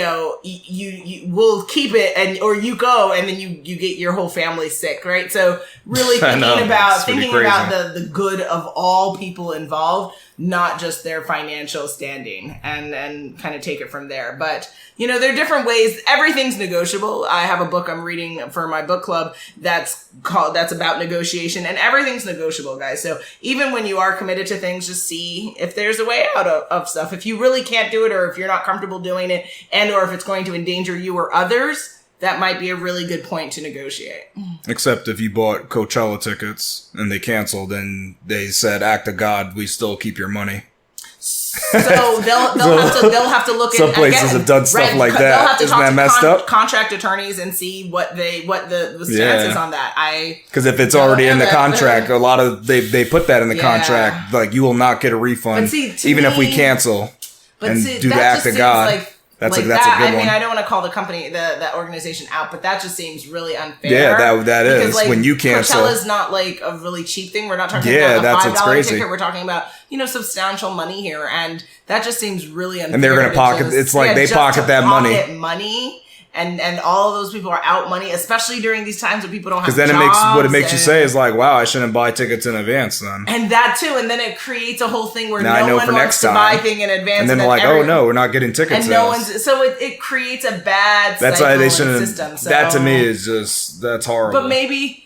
will keep it or you go and then you get your whole family sick, right? So really thinking about the good of all people involved, not just their financial standing, and kind of take it from there. But, there are different ways. Everything's negotiable. I have a book I'm reading for my book club that's about negotiation, and everything's negotiable, guys. So even when you are committed to things, just see if there's a way out of stuff. If you really can't do it, or if you're not comfortable doing it, and or if it's going to endanger you or others, that might be a really good point to negotiate. Except if you bought Coachella tickets and they canceled and they said, act of God, we still keep your money. So they'll have to look at some places have done stuff like that. Isn't that messed up? Contract attorneys and see what the stance is on that. Because if it's already in the contract, a lot of they put that in the contract, like you will not get a refund even if we cancel and do the act of God. That's a good one. I mean, I don't want to call the company, that organization out, but that just seems really unfair. Yeah, that is. Because, when you cancel. Coachella's not like a really cheap thing. We're not talking about a $5 ticket. We're talking about, substantial money here. And that just seems really unfair. And they're going to pocket, it's like they pocket that money. And all of those people are out money, especially during these times when people don't have jobs. Because then what it makes you say is like, wow, I shouldn't buy tickets in advance then. And that too. And then it creates a whole thing where no one wants to buy thing in advance. And then they're like, oh no, we're not getting tickets. And no one's, so it creates a bad that's why they shouldn't. System. So, that to me is just, that's horrible. But maybe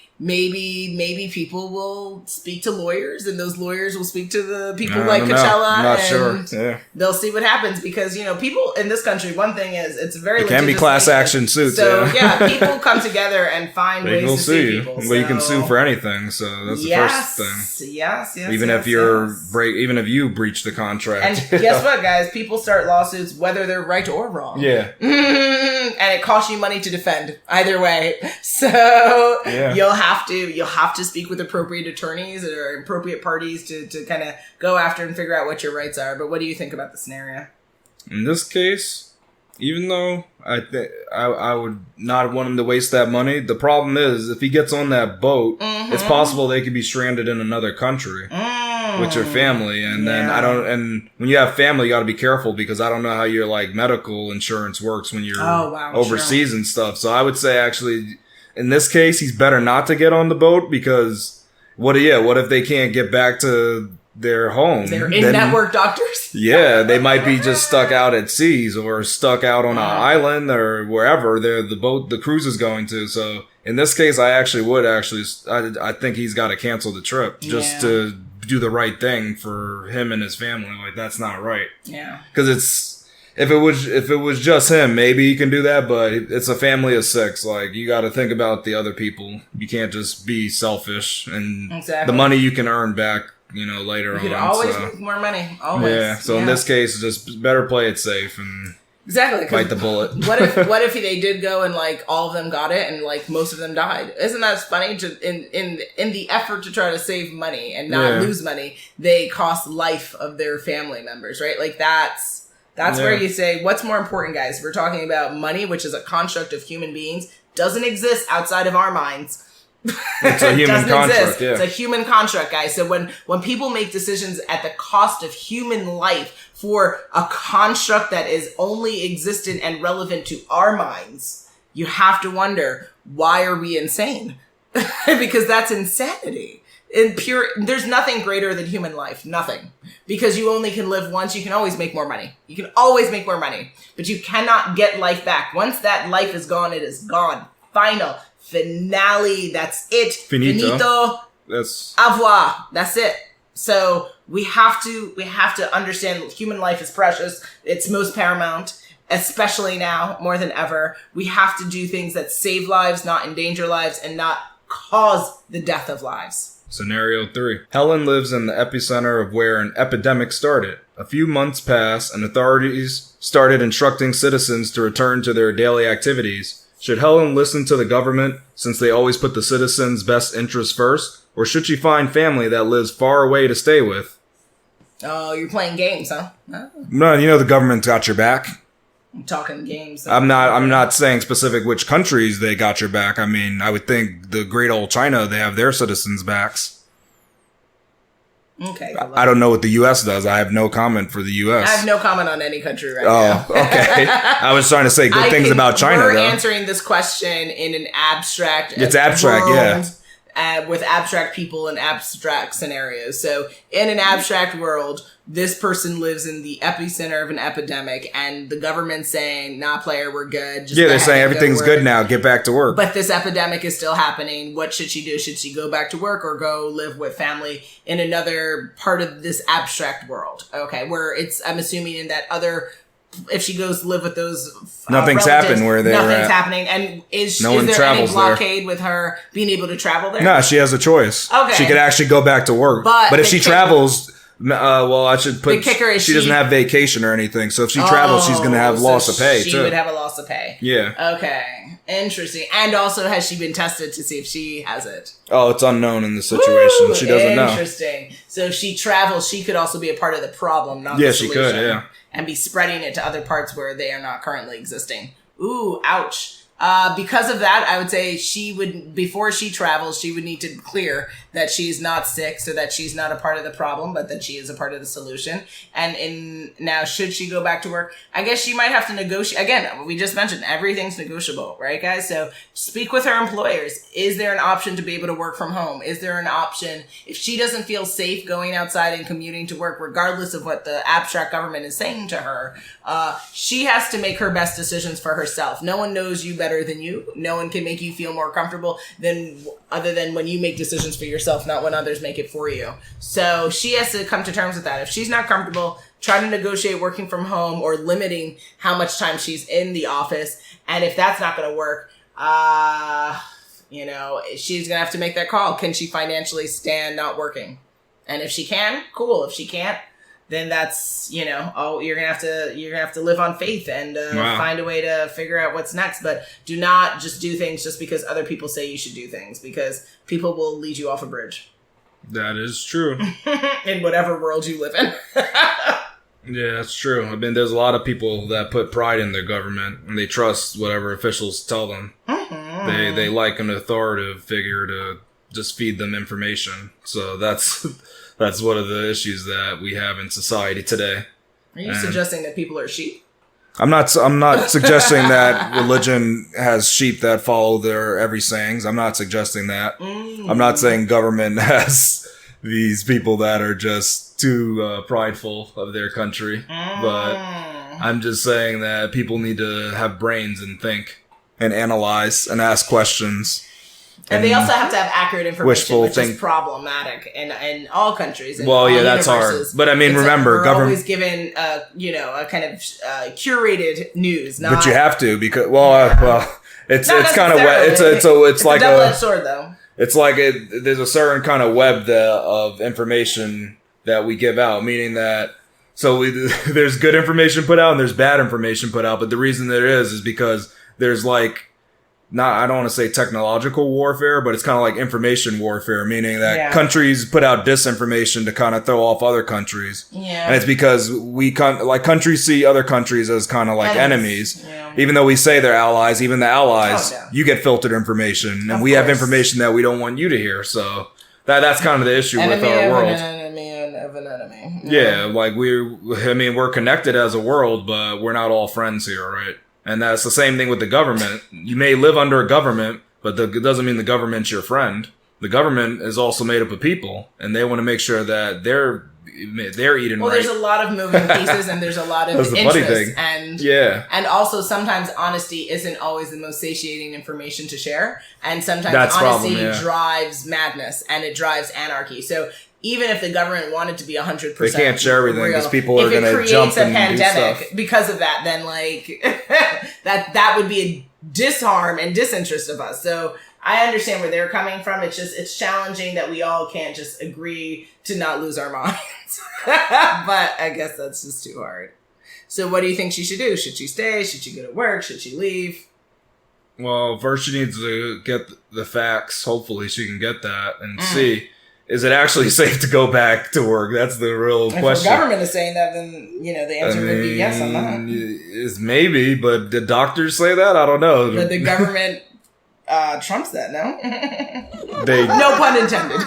people will speak to lawyers, and those lawyers will speak to the people like Coachella. I'm not sure. Yeah. They'll see what happens, because people in this country, one thing is it's very. It can be class action suits. So people come together and find ways to sue people. Well, you can sue for anything, so that's the first thing. Yes. Even if you breach the contract. And guess what, guys? People start lawsuits whether they're right or wrong. Yeah. And it costs you money to defend either way. So you'll have to speak with appropriate attorneys or appropriate parties to kind of go after and figure out what your rights are. But what do you think about the scenario? In this case, even though I would not want him to waste that money, the problem is if he gets on that boat, it's possible they could be stranded in another country with your family. And then and when you have family, you got to be careful, because I don't know how your medical insurance works when you're overseas and stuff. So I would say actually, in this case, he's better not to get on the boat, because what if they can't get back to their home? They're in-network doctors. Yeah, they might be just stuck out at seas or stuck out on an island or wherever the cruise is going to. So in this case, I think he's got to cancel the trip just to do the right thing for him and his family. Like, that's not right. Yeah. Because if it was just him, maybe he can do that, but it's a family of 6. Like, you got to think about the other people. You can't just be selfish, and the money you can earn back, later on. You can always make more money. Always. Yeah. So in this case, just better play it safe and bite the bullet. What if they did go and all of them got it and most of them died? Isn't that funny? In the effort to try to save money and not lose money, they cost life of their family members, right? That's That's where you say, what's more important, guys? We're talking about money, which is a construct of human beings, doesn't exist outside of our minds. It's a human construct, yeah. It's a human construct, guys. So when people make decisions at the cost of human life for a construct that is only existent and relevant to our minds, you have to wonder, why are we insane? Because that's insanity. There's nothing greater than human life. Nothing. Because you only can live once, you can always make more money. You can always make more money. But you cannot get life back. Once that life is gone, it is gone. Final. Finale. That's it. Finito. That's au revoir. That's it. So we have to understand human life is precious. It's most paramount, especially now more than ever. We have to do things that save lives, not endanger lives, and not cause the death of lives. Scenario 3. Helen lives in the epicenter of where an epidemic started. A few months pass and authorities started instructing citizens to return to their daily activities. Should Helen listen to the government since they always put the citizens' best interests first? Or should she find family that lives far away to stay with? Oh, you're playing games, huh? Oh. No, the government's got your back. I'm talking games. I'm not saying specific which countries they got your back. I mean, I would think the great old China, they have their citizens' backs. Okay. I don't know what the U.S. does. I have no comment for the U.S. I have no comment on any country right now. Oh, okay. I was trying to say good things about China, we're though. answering this question in an abstract It's abstract, world, yeah. With abstract people and abstract scenarios. So in an abstract world, this person lives in the epicenter of an epidemic, and the government's saying, nah, player, we're good. Just they're saying everything's good now. Get back to work. But this epidemic is still happening. What should she do? Should she go back to work or go live with family in another part of this abstract world? Okay, where I'm assuming in that other... If she goes live with those nothing's happened where they're nothing's happening, and is there any blockade with her being able to travel there? No, she has a choice. Okay, she could actually go back to work, but if she travels, I should put. The kicker is she doesn't have vacation or anything, so if she travels, she's going to have loss of pay. She would have a loss of pay. Yeah. Okay. Interesting. And also, has she been tested to see if she has it? Oh, it's unknown in the situation. She doesn't know. Interesting. So if she travels, she could also be a part of the problem, not the solution. Yeah, she could. Yeah. And be spreading it to other parts where they are not currently existing. Ooh, ouch. Because of that, I would say she would, before she travels, she would need to clear that she's not sick, so that she's not a part of the problem, but that she is a part of the solution. And now, should she go back to work? I guess she might have to negotiate. Again, we just mentioned everything's negotiable, right, guys? So speak with her employers. Is there an option to be able to work from home? Is there an option if she doesn't feel safe going outside and commuting to work, regardless of what the abstract government is saying to her? She has to make her best decisions for herself. No one knows you better than you. No one can make you feel more comfortable other than when you make decisions for yourself, not when others make it for you. So she has to come to terms with that. If she's not comfortable, try to negotiate working from home or limiting how much time she's in the office. And if that's not going to work, she's going to have to make that call. Can she financially stand not working? And if she can, cool. If she can't, then that's, you're gonna have to live on faith and find a way to figure out what's next. But do not just do things just because other people say you should do things, because people will lead you off a bridge. That is true. In whatever world you live in. Yeah, that's true. I mean, there's a lot of people that put pride in their government and they trust whatever officials tell them. Mm-hmm. They like an authoritative figure to just feed them information. So that's one of the issues that we have in society today. Are you suggesting that people are sheep? I'm not suggesting that religion has sheep that follow their every sayings. I'm not suggesting that. I'm not saying government has these people that are just too prideful of their country. But I'm just saying that people need to have brains and think and analyze and ask questions. And they also have to have accurate information, which is problematic in all countries. That's hard. But I mean, remember, government always given a kind of curated news. But you have to, because it's kind of it's like a double-edged sword, though. It's like there's a certain kind of web of information that we give out, meaning that there's good information put out and there's bad information put out. But the reason there is because there's like I don't want to say technological warfare, but it's kind of like information warfare, meaning that countries put out disinformation to kind of throw off other countries. Yeah. And it's because countries see other countries as kind of like enemies. Yeah. Even though we say they're allies, even the allies, you get filtered information, and we have information that we don't want you to hear. So that's kind of the issue with our world. Enemy of an enemy. Yeah, like we're connected as a world, but we're not all friends here, right? And that's the same thing with the government. You may live under a government, but it doesn't mean the government's your friend. The government is also made up of people, and they want to make sure that they're eating right. There's a lot of moving pieces, and there's a lot of interest, and also sometimes honesty isn't always the most satiating information to share, and sometimes honesty drives madness and it drives anarchy. So even if the government wanted to be 100%, they can't share everything because people are going to jump and pandemic do stuff because of that. Then that would be a disharm and disinterest of us. So I understand where they're coming from. It's challenging that we all can't just agree to not lose our minds. But I guess that's just too hard. So what do you think she should do? Should she stay? Should she go to work? Should she leave? Well, first she needs to get the facts. Hopefully she can get that and see. Is it actually safe to go back to work? That's the real question. If the government is saying that, then, the answer would be yes on that. Is maybe, but did doctors say that? I don't know. But the government trumps that, no? No pun intended.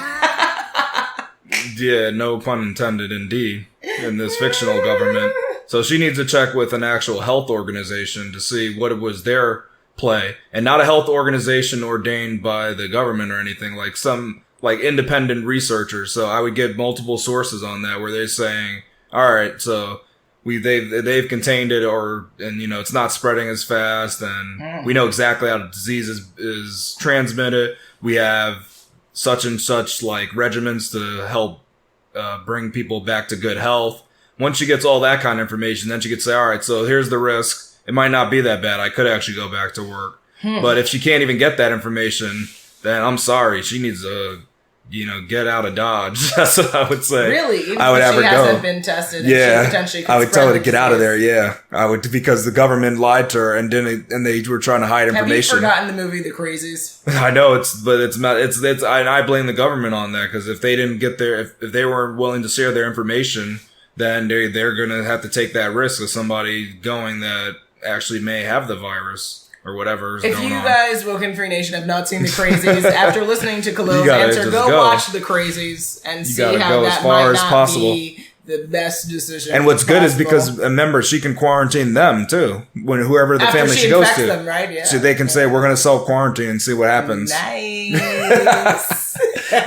Yeah, no pun intended indeed, in this fictional government. So she needs to check with an actual health organization to see what was their play. And not a health organization ordained by the government or anything, like some independent researchers. So I would get multiple sources on that where they're saying, all right, so they've contained it, and it's not spreading as fast, and we know exactly how the disease is transmitted. We have such and such regimens to help bring people back to good health. Once she gets all that kind of information, then she could say, all right, so here's the risk. It might not be that bad. I could actually go back to work. But if she can't even get that information, then I'm sorry. She needs to get out of Dodge. That's what I would say. Really? Even I would if have she her hasn't go. Been tested. Yeah, she potentially could I would tell her to get out of there. disease. Yeah, I would, because the government lied to her and they were trying to hide information. Have you forgotten the movie The Crazies? I know I blame the government on that, because if they didn't get there, if they weren't willing to share their information, then they're gonna have to take that risk of somebody going that actually may have the virus. Or whatever is going on. If you guys, WokeNFree Nation, have not seen The Crazies, after listening to Khalil's answer, go watch The Crazies and see how that might not be the best decision. And what's good is because, remember, she can quarantine them too, whoever the family she goes to. Them, right? Yeah. So they can say, we're going to self-quarantine and see what happens. Nice.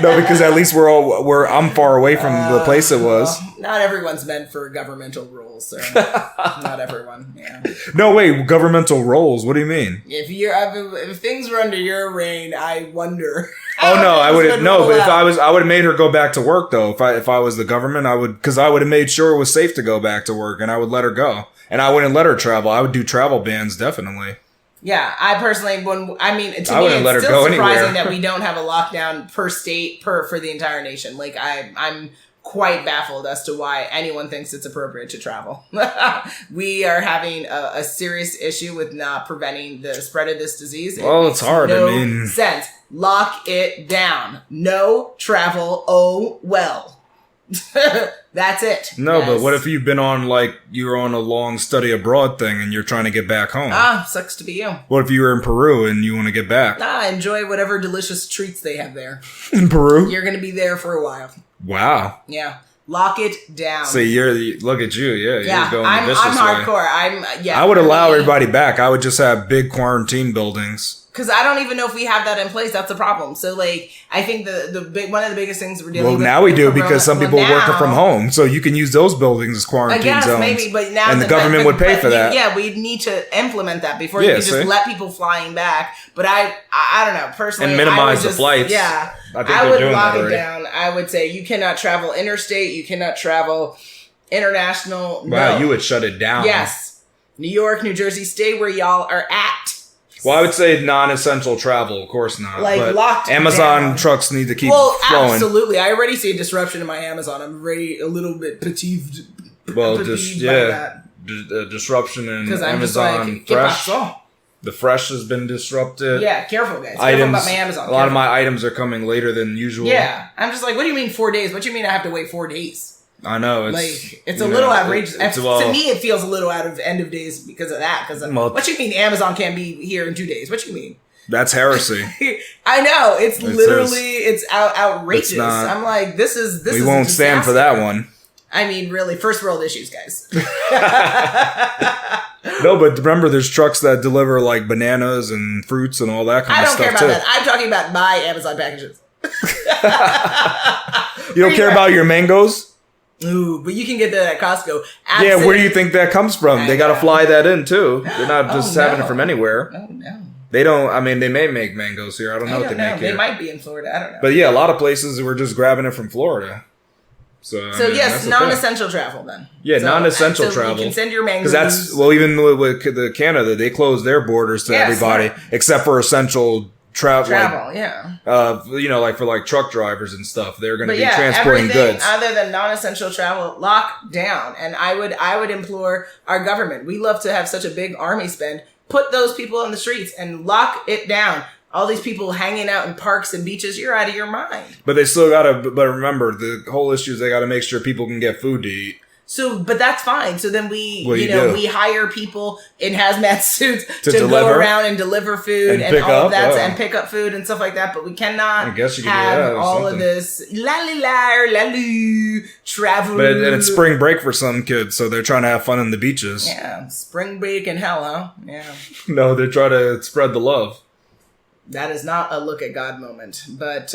No, because at least I'm far away from the place it was. Not everyone's meant for governmental rules, sir. Not everyone. Yeah. No, wait, governmental roles. What do you mean? If things were under your reign, I wonder. Oh no, I would no. But I would have made her go back to work though. If I was the government, because I would have made sure it was safe to go back to work, and I would let her go, and I wouldn't let her travel. I would do travel bans definitely. Yeah, I personally wouldn't. I mean, to me, it's still surprising that we don't have a lockdown per state for the entire nation. I'm quite baffled as to why anyone thinks it's appropriate to travel. We are having a serious issue with not preventing the spread of this disease. Well, it's hard. No sense. Lock it down. No travel. Oh, well. That's it. No, but what if you've been on, you're on a long study abroad thing and you're trying to get back home? Sucks to be you. What if you were in Peru and you want to get back? Enjoy whatever delicious treats they have there. In Peru? You're going to be there for a while. Wow. Yeah. Lock it down. So look at you. Yeah. You're going I'm the vicious hardcore. way. I would allow everybody back. I would just have big quarantine buildings. Because I don't even know if we have that in place. That's the problem. So, I think one of the biggest things we're dealing with. Well, now we do, because some people are working from home. So you can use those buildings as quarantine zones. Maybe, but now... And the government would pay for that. We need to implement that before you can just let people flying back. But I don't know. Personally, and minimize the flights. Yeah. I would lock it down. I would say you cannot travel interstate. You cannot travel international. Wow, no. you would shut it down. Yes. New York, New Jersey, stay where y'all are at. Well, I would say non-essential travel, of course not. But locked Amazon down. Trucks need to keep flowing. Absolutely. I already see a disruption in my Amazon. I'm already a little bit peeved. Well, disruption in Amazon Fresh. The fresh has been disrupted. Yeah, careful, guys. Careful about my Amazon. A lot of my items are coming later than usual. Yeah. I'm just like, what do you mean 4 days? What do you mean I have to wait 4 days? I know. It's a little outrageous. To me, it feels a little out of end of days because of that. What you mean Amazon can't be here in 2 days? What you mean? That's heresy. I know. It's outrageous. It's I'm like, this is we won't stand for that one. I mean, really, first world issues, guys. No, but remember, there's trucks that deliver like bananas and fruits and all that kind of stuff. I don't care about that. I'm talking about my Amazon packages. You don't care about your mangoes? Ooh, but you can get that at Costco. Yeah, where do you think that comes from? They got to fly that in too. They're not just having it from anywhere. Oh no. They don't. I mean, they may make mangoes here. I don't know what they make here. They might be in Florida. I don't know. But yeah, a lot of places were just grabbing it from Florida. So yes, non-essential travel then. Yeah, non-essential travel. You can send your mangoes. Because even with the Canada, they closed their borders to everybody except for essential travel. Yeah. Like for like truck drivers and stuff, they're going to be transporting goods. Other than non-essential travel, lock down. And I would implore our government. We love to have such a big army spend. Put those people on the streets and lock it down. All these people hanging out in parks and beaches, you're out of your mind. But they still gotta, but remember, the whole issue is they gotta make sure people can get food to eat. So, but that's fine. So then we hire people in hazmat suits to go around and deliver food and all of that and pick up food and stuff like that. But we cannot have all of this travel. But and it's spring break for some kids, so they're trying to have fun on the beaches. Yeah, spring break in hell, huh? Yeah. No, they're trying to spread the love. That is not a look at God moment. But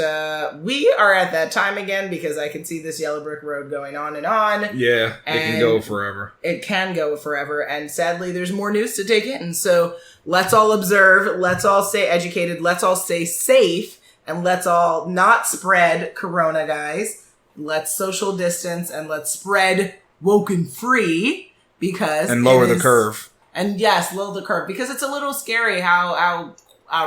we are at that time again because I can see this yellow brick road going on and on. Yeah, it can go forever. It can go forever. And sadly, there's more news to take in. So let's all observe. Let's all stay educated. Let's all stay safe. And let's all not spread corona, guys. Let's social distance and let's spread WokeNFree because... And lower the curve. And yes, lower the curve. Because it's a little scary how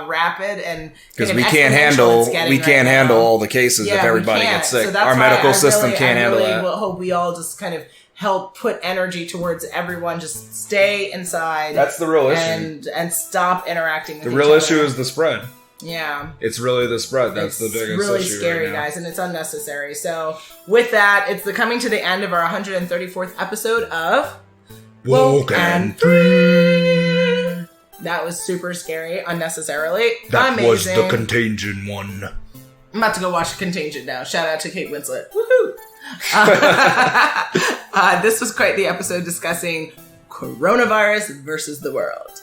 rapid and because we can't handle all the cases if everybody gets sick. So our medical system can't handle that. I hope we all just kind of help put energy towards everyone. Just stay inside. That's the real issue, and stop interacting. With the real issue is the spread. Yeah, it's really the spread. That's the biggest issue. It's really scary, guys, and it's unnecessary. So with that, it's coming to the end of our 134th episode of WokeNFree. That was super scary, unnecessarily. That amazing. Was the Contagion one. I'm about to go watch Contagion now. Shout out to Kate Winslet. Woohoo! This was quite the episode discussing coronavirus versus the world.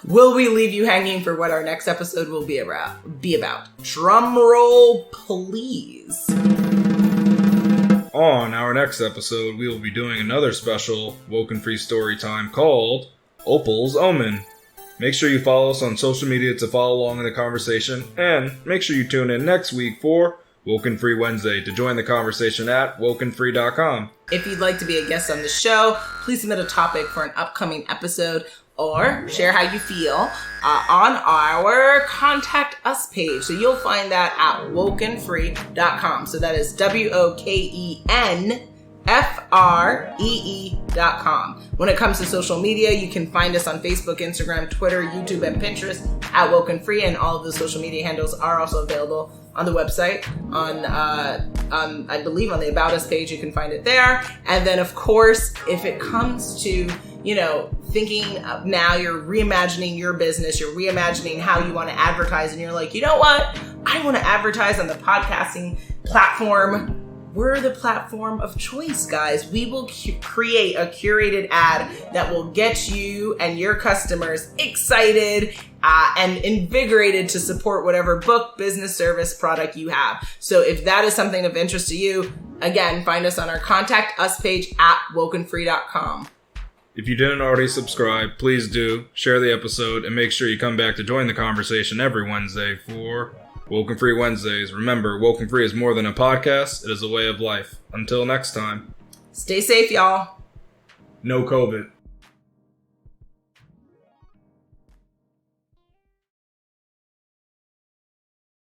Will we leave you hanging for what our next episode will be about? Drum roll, please. On our next episode, we will be doing another special WokeNFree story time called Opal's Omen. Make sure you follow us on social media to follow along in the conversation, and make sure you tune in next week for WokeNFree Wednesday to join the conversation at WokeNFree.com. If you'd like to be a guest on the show, please submit a topic for an upcoming episode or share how you feel on our Contact Us page. So you'll find that at WokeNFree.com. So that is WokenFree.com. When it comes to social media, you can find us on Facebook, Instagram, Twitter, YouTube, and Pinterest at WokeNFree, and all of the social media handles are also available on the website. On I believe on the About Us page, you can find it there. And then, of course, if it comes to thinking now, you're reimagining your business, you're reimagining how you want to advertise, and you're like, you know what? I want to advertise on the podcasting platform. We're the platform of choice, guys. We will create a curated ad that will get you and your customers excited and invigorated to support whatever book, business, service, product you have. So if that is something of interest to you, again, find us on our Contact Us page at WokenFree.com. If you didn't already subscribe, please do. Share the episode and make sure you come back to join the conversation every Wednesday for WokeNFree Wednesdays. Remember, WokeNFree is more than a podcast. It is a way of life. Until next time. Stay safe, y'all. No COVID.